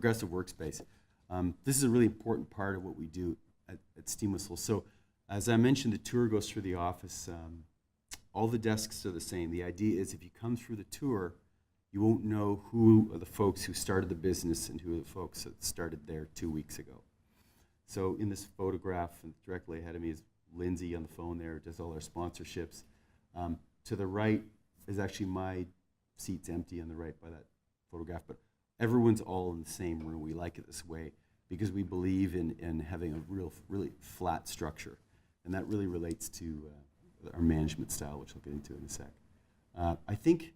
progressive workspace. This is a really important part of what we do at Steam Whistle. So as I mentioned, the tour goes through the office. All the desks are the same. The idea is if you come through the tour, you won't know who are the folks who started the business and who are the folks that started there 2 weeks ago. So in this photograph, and directly ahead of me is Lindsay on the phone there, does all our sponsorships. To the right is actually my seat's empty on the right by that photograph, but everyone's all in the same room. We like it this way because we believe in having a really flat structure, and that really relates to our management style, which I'll get into in a sec. I think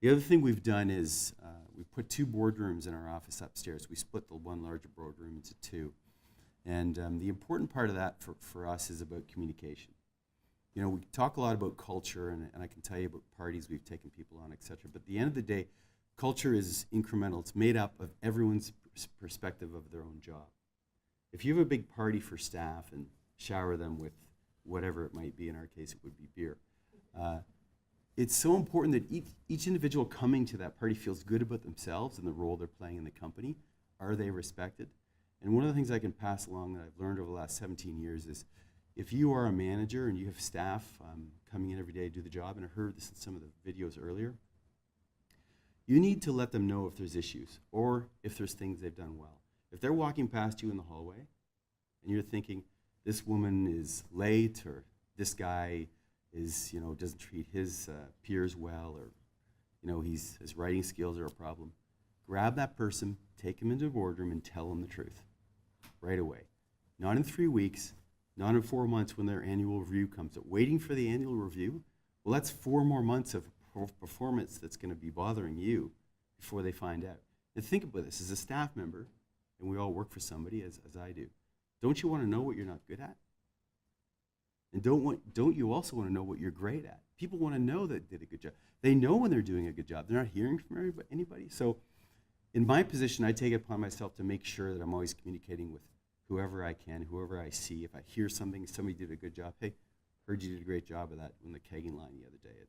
the other thing we've done is we put 2 boardrooms in our office upstairs. We split the one larger boardroom into 2. And the important part of that for us is about communication. You know, we talk a lot about culture, and I can tell you about parties we've taken people on, et cetera. But at the end of the day, culture is incremental. It's made up of everyone's perspective of their own job. If you have a big party for staff and shower them with whatever it might be, in our case it would be beer, it's so important that each individual coming to that party feels good about themselves and the role they're playing in the company. Are they respected? And one of the things I can pass along that I've learned over the last 17 years is if you are a manager and you have staff coming in every day to do the job, and I heard this in some of the videos earlier, you need to let them know if there's issues or if there's things they've done well. If they're walking past you in the hallway and you're thinking, this woman is late, or this guy is, doesn't treat his peers well, or, his writing skills are a problem, grab that person, take him into the boardroom, and tell them the truth right away. Not in 3 weeks, not in 4 months when their annual review comes up. Waiting for the annual review, well, that's 4 more months of performance that's going to be bothering you before they find out. And think about this, as a staff member, and we all work for somebody, as I do, don't you want to know what you're not good at? And don't you also want to know what you're great at? People want to know that they did a good job. They know when they're doing a good job. They're not hearing from anybody. So in my position, I take it upon myself to make sure that I'm always communicating with whoever I can, whoever I see. If I hear something, somebody did a good job, hey, heard you did a great job of that on the kegging line the other day.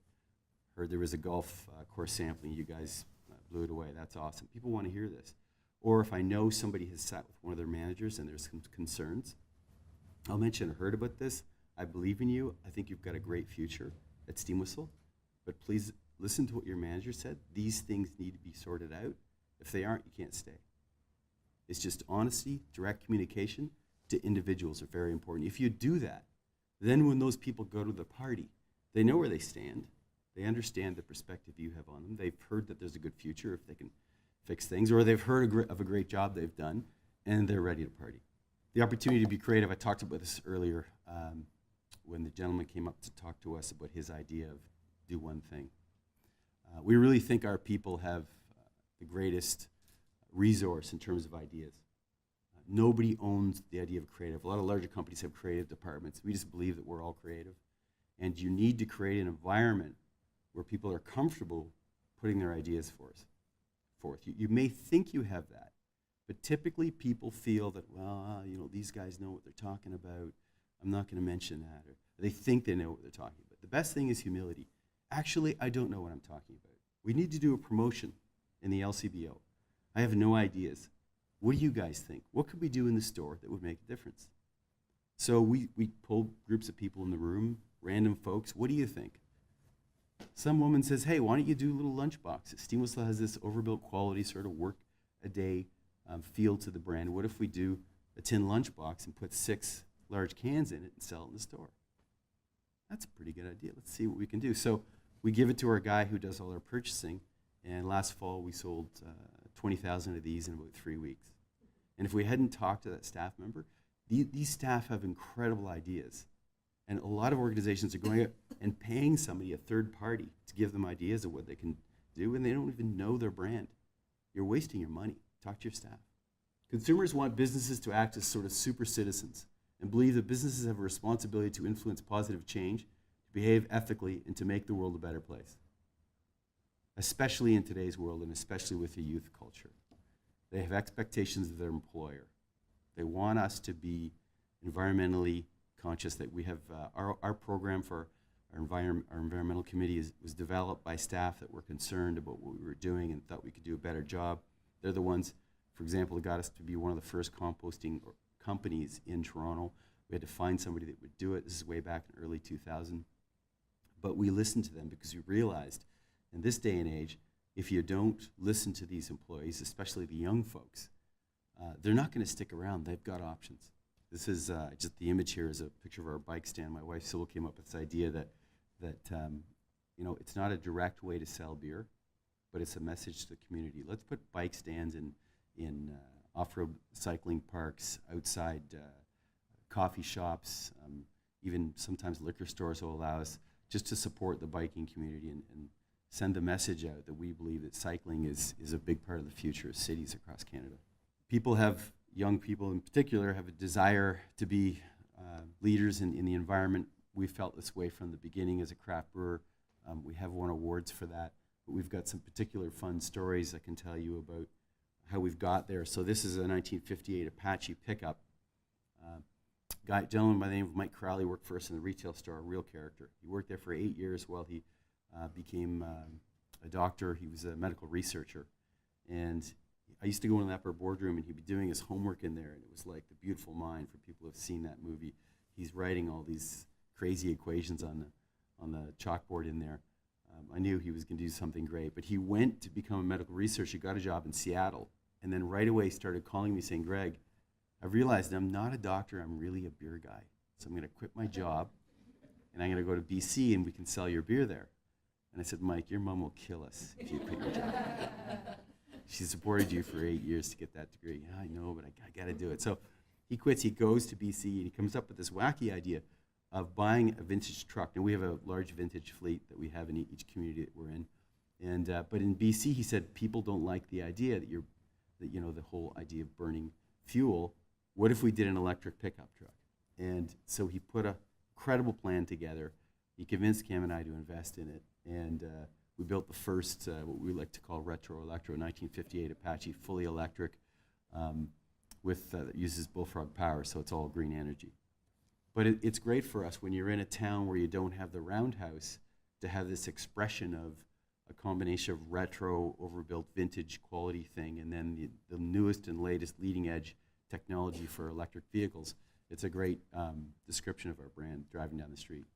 Heard there was a golf course sampling, you guys blew it away. That's awesome. People want to hear this. Or if I know somebody has sat with one of their managers and there's some concerns, I'll mention, I heard about this. I believe in you. I think you've got a great future at Steam Whistle, but please listen to what your manager said. These things need to be sorted out. If they aren't, you can't stay. It's just honesty, direct communication to individuals are very important. If you do that, then when those people go to the party, they know where they stand. They understand the perspective you have on them. They've heard that there's a good future if they can fix things, or they've heard of a great job they've done, and they're ready to party. The opportunity to be creative, I talked about this earlier when the gentleman came up to talk to us about his idea of do one thing. We really think our people have the greatest resource in terms of ideas. Nobody owns the idea of creative. A lot of larger companies have creative departments. We just believe that we're all creative. And you need to create an environment where people are comfortable putting their ideas forth. You may think you have that, but typically people feel that, well, these guys know what they're talking about. I'm not going to mention that. Or they think they know what they're talking about. The best thing is humility. Actually, I don't know what I'm talking about. We need to do a promotion in the LCBO. I have no ideas. What do you guys think? What could we do in the store that would make a difference? So we pulled groups of people in the room, random folks. What do you think? Some woman says, hey, why don't you do little lunch boxes? Steam Whistle has this overbuilt quality sort of work a day feel to the brand. What if we do a tin lunchbox and put 6 large cans in it and sell it in the store? That's a pretty good idea. Let's see what we can do. So we give it to our guy who does all our purchasing, and last fall we sold 20,000 of these in about 3 weeks. And if we hadn't talked to that staff member, these staff have incredible ideas. And a lot of organizations are going out and paying somebody, a third party, to give them ideas of what they can do, and they don't even know their brand. You're wasting your money. Talk to your staff. Consumers want businesses to act as sort of super citizens and believe that businesses have a responsibility to influence positive change, to behave ethically, and to make the world a better place, especially in today's world and especially with the youth culture. They have expectations of their employer. They want us to be environmentally conscious. That we have our program for our environmental committee was developed by staff that were concerned about what we were doing and thought we could do a better job. They're the ones For example, it got us to be one of the first composting companies in Toronto. We had to find somebody that would do it. This is way back in early 2000. But we listened to them because we realized in this day and age, if you don't listen to these employees, especially the young folks, they're not going to stick around. They've got options. This is just the image here is a picture of our bike stand. My wife Sybil came up with this idea that you know, it's not a direct way to sell beer, but it's a message to the community. Let's put bike stands in off-road cycling parks, outside coffee shops, even sometimes liquor stores will allow us just to support the biking community and send the message out that we believe that cycling is a big part of the future of cities across Canada. Young people in particular, have a desire to be leaders in the environment. We felt this way from the beginning as a craft brewer. We have won awards for that. But we've got some particular fun stories I can tell you about how we've got there. So this is a 1958 Apache pickup. Gentleman by the name of Mike Crowley worked for us in the retail store, a real character. He worked there for 8 years while he became a doctor. He was a medical researcher. And I used to go in the upper boardroom and he'd be doing his homework in there, and it was like The Beautiful Mind for people who have seen that movie. He's writing all these crazy equations on the chalkboard in there. I knew he was going to do something great, but he went to become a medical researcher. He got a job in Seattle, and then right away started calling me saying, Greg, I've realized I'm not a doctor, I'm really a beer guy. So I'm going to quit my job, and I'm going to go to BC, and we can sell your beer there. And I said, Mike, your mom will kill us if you quit your job. She supported you for 8 years to get that degree. Yeah, I know, but I got to do it. So he quits, he goes to BC, and he comes up with this wacky idea of buying a vintage truck. Now we have a large vintage fleet that we have in each community that we're in. And but in BC, he said, people don't like the idea that the whole idea of burning fuel. What if we did an electric pickup truck? And so he put a credible plan together. He convinced Cam and I to invest in it. And we built the first, what we like to call retro electro, 1958 Apache, fully electric, that uses bullfrog power, so it's all green energy. But it's great for us when you're in a town where you don't have the roundhouse to have this expression of a combination of retro, overbuilt, vintage quality thing, and then the newest and latest leading edge technology for electric vehicles. It's a great description of our brand driving down the street.